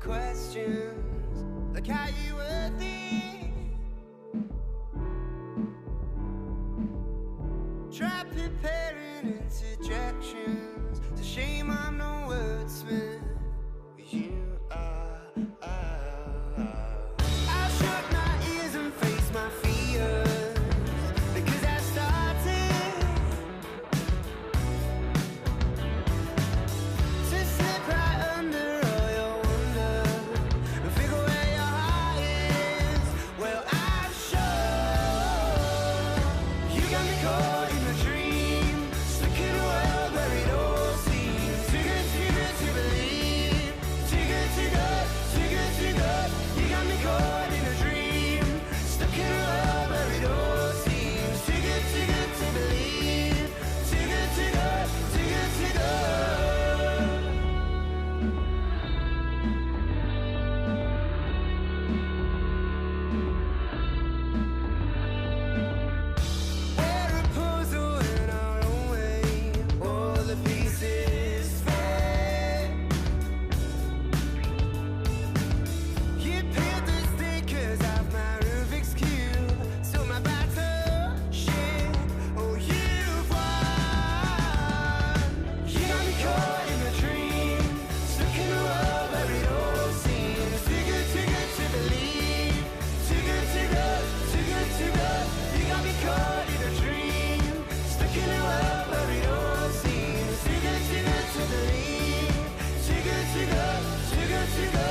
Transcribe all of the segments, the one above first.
questions, like how you were there. Try preparing interjections. It's a shame I'm no wordsmith. You are. I'll shut my ears and face my fears, because I started to slip right under all your wonder and figure where your heart is. Well, I'm sure you got me caught in a dream, stuck in a world where it all seems too good to believe, too good to go, too good to go. You got me caught in a dream, stuck in a world where it all seems too good to believe, too good to go, too good to go. We're a puzzle in our own way, all the pieces fit. You peeled the stickers off my Rubik's Cube, so my battleship, oh you've won. You got me caught in a dream, stuck in a world where it all seems too good to believe, too good to go, too good to go. You got me caught in a dream, stuck in a world where it all seems too good to believe, too good to go, too good to go.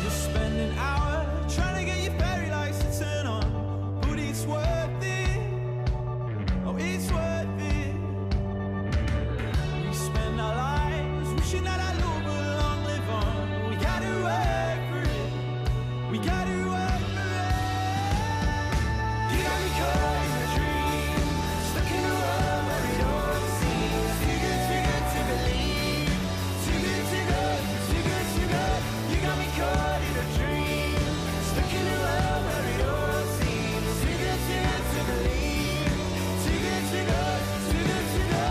You're spending hours trying to get your fairy lights to turn on, but it's worth it. Oh, it's worth it. We spend our lives wishing that our love will long live on. We gotta work for it. We gotta work for it. You got me caught in a dream, stuck in a world where it all seems too good to believe, too good to go, too good to go. You got me caught in a dream, stuck in a world where it all seems too good to believe, too good to go, too good to go.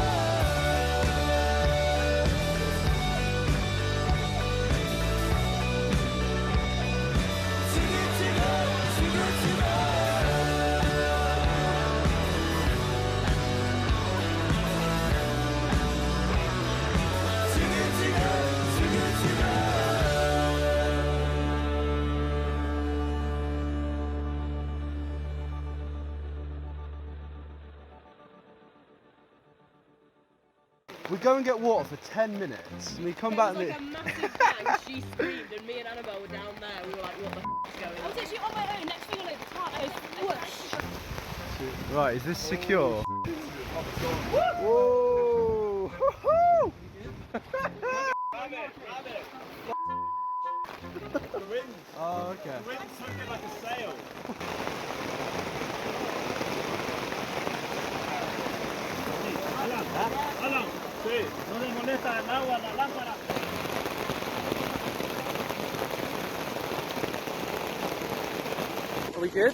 Too good to go, too good to go. Too good to go, too good to go. We go and get water for 10 minutes and we come back There and was like a massive bang, she screamed and me and Annabelle were down there, we were like, what the f*** is going I on? was actually on my own, next thing I know, the car goes whoosh. Right, is this secure? Whoa! Woohoo! Oh, okay. The wind's something like a sail. Alan, sí, no le molesta el agua, la lámpara. Are we good?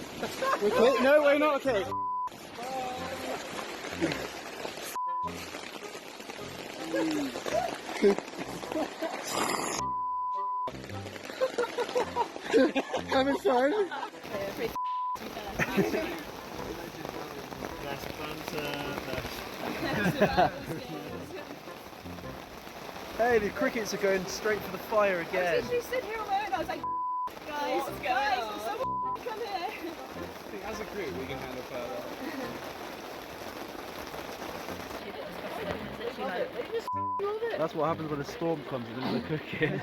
We're okay? No, we're not okay. Having fun? That's banter, Hey, the crickets are going straight for the fire I was again. literally stood here on my own, I was like, guys, What's going guys, on? someone come here. I think as a group we can handle further. That's what happens when a storm comes in the middle of cooking.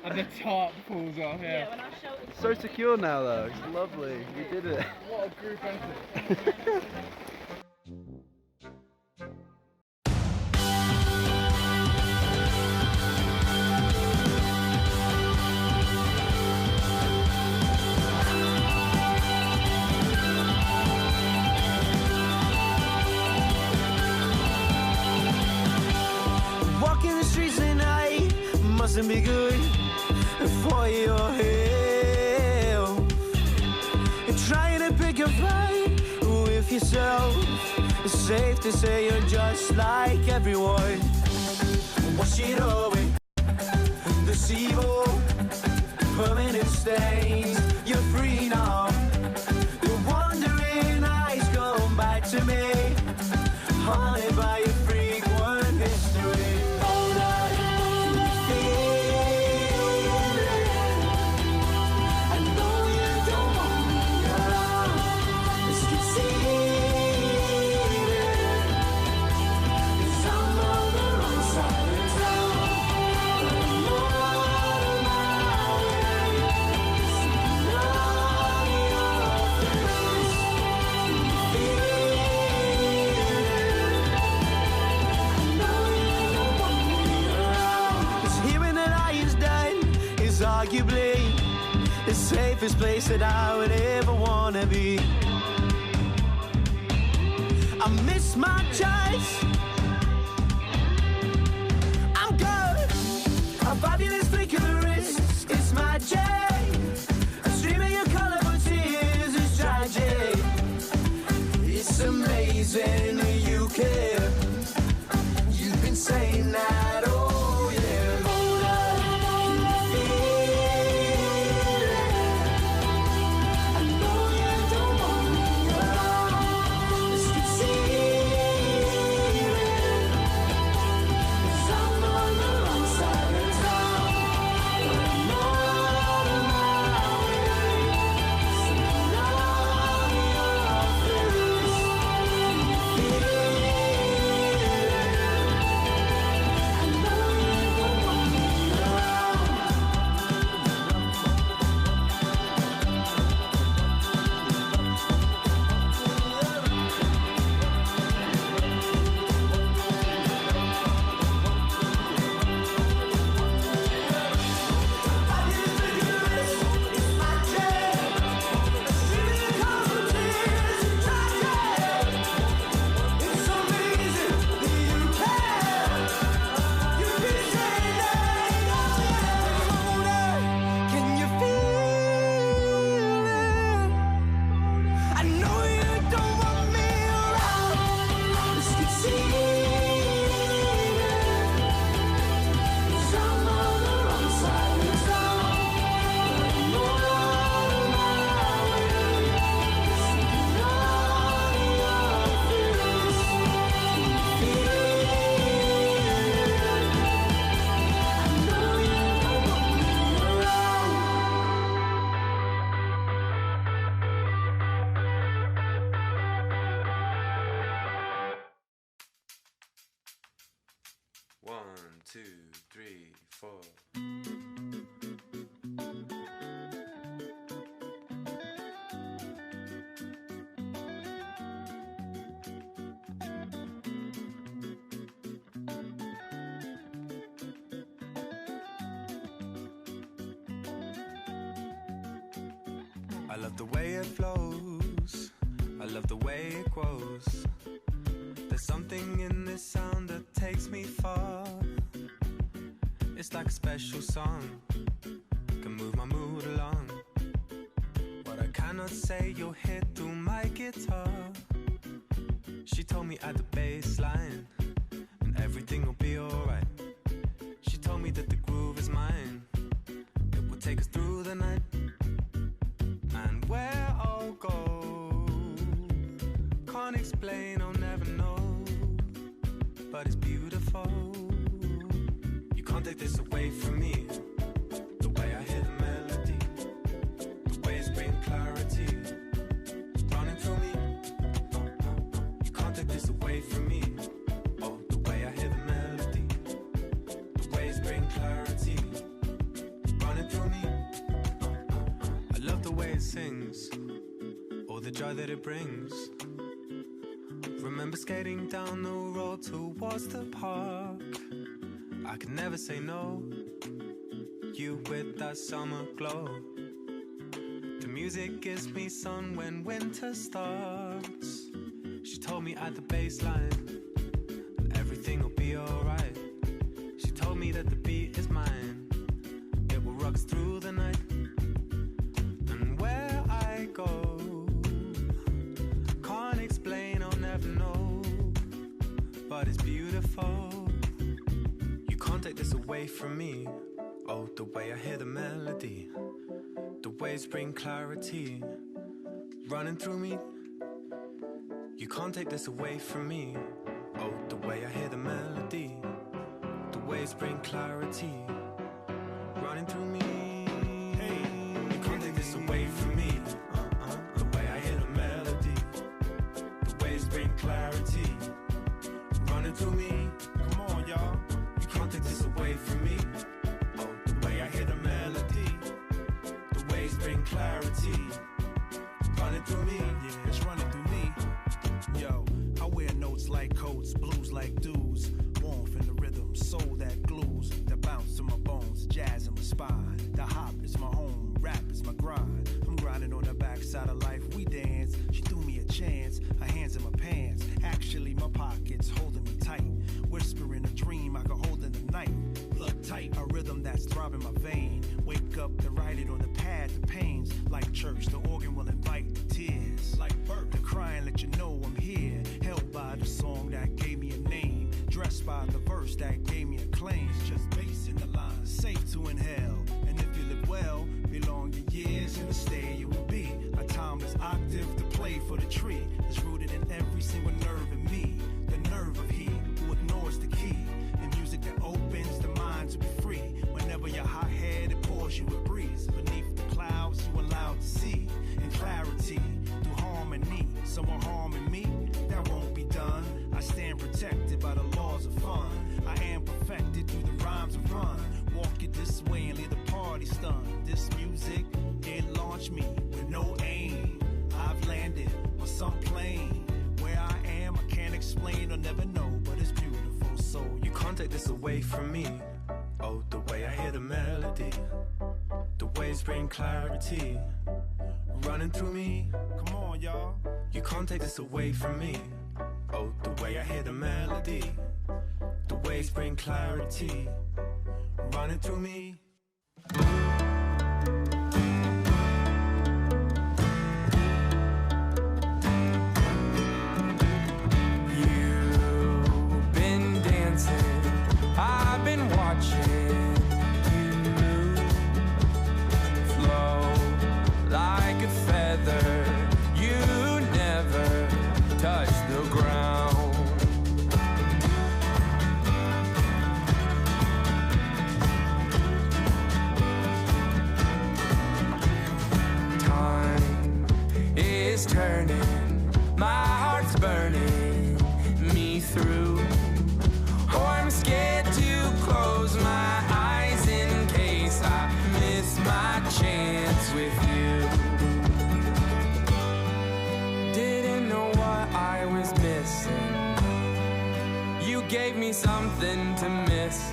And the tarp falls off, Yeah, when I shouted, So secure now though, it's lovely, we did it. What a group effort. Walking the streets at night mustn't be good for your health. You're trying to pick a fight with yourself. safe to say you're just like everyone. Wash it away, deceiver, permanent stains. You're free now. Your wandering eyes come back to me, haunted by your frequent history. Arguably the safest place that I would ever wanna be. I miss my choice. I'm good. A fabulous flick of the wrist. It's my day. A stream of your colorful tears is tragic. It's amazing that you care. You've been saying that, oh yeah. One, two, three, four. I love the way it flows, I love the way it grows. There's something in this sound that takes me far. It's like a special song, can move my mood along. What I cannot say, you'll hit through my guitar. She told me at the bass line, and everything will be alright. She told me that the groove is mine, it will take us through the night. And where I'll go, can't explain, I'll never know, but it's beautiful. You can't take this away from me. The way I hear the melody, the way it's bringing clarity, running through me. You can't take this away from me. Oh, the way I hear the melody, the way it's bringing clarity, running through me. I love the way it sings, all the joy that it brings. Remember skating down the road towards the park. I could never say no, you with that summer glow. The music gives me sun when winter starts. She told me at the bass line that everything will be alright. She told me that the beat is mine, it will rock us through the night. And where I go, can't explain, I'll never know, away from me. Oh, the way I hear the melody, the waves bring clarity, running through me. You can't take this away from me. Oh, the way I hear the melody, the waves bring clarity, running through me. Hey, you can't take this away from me. The way I hear the melody, the waves bring clarity, running through me. Come on, y'all. You can't take this away from me. Oh, the way I hear the melody, the waves bring clarity, running through me. Yeah, it's running through me. Yo, I wear notes like coats, blues like dudes, warmth in the rhythm, soul that glues, that bounce to my bones, jazz in my spine. The hop is my home, rap is my grind. I'm grinding on the backside of life, we dance. She threw me a chance, her hands in my pants. Actually, my pockets holding me tight. Whispering a dream I could hold in the night. Blood tight, a rhythm that's throbbing my vein. Wake up to write it on the pad, the pains. Like church, the organ will invite the tears. Like birth, the crying let you know I'm here. Held by the song that gave me a name. Dressed by the verse that gave me a claim. It's just bass in the line, safe to inhale. And if you live well, belong your years in the stay you will be. A timeless octave to play for the tree. It's rooted in every single nerve in me. The nerve of he who ignores the key. The music that opens the mind to be free. Whenever you're hot-headed, pours you a breeze. Beneath the clouds you allowed to see. In clarity, through harmony. Someone harming me, that won't be done. I stand protected by the laws of fun. I am perfected through the rhymes of run. Walk it this way and leave the party stunned. This music, it launched me with no aim. I've landed on some plane. Where I am, I can't explain or never know, but it's beautiful, so You can't take this away from me. Oh, the way I hear the melody, the waves bring clarity, running through me. come on, y'all. You can't take this away from me. Oh, the way I hear the melody, the waves bring clarity, running through me. You've been dancing, I've been watching you flow like a feather. You never touch the ground. Time is turning, my heart's burning me through. Oh, I'm scared to close my eyes in case I miss my chance with you. Didn't know what I was missing. You gave me something to miss.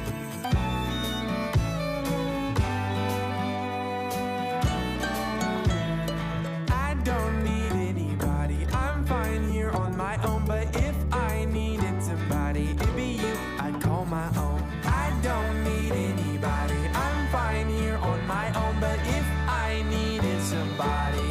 I don't need anybody, I'm fine here on my own. But if I needed somebody, it'd be you I'd call my own. I don't need anybody, I'm fine here on my own. But if I needed somebody,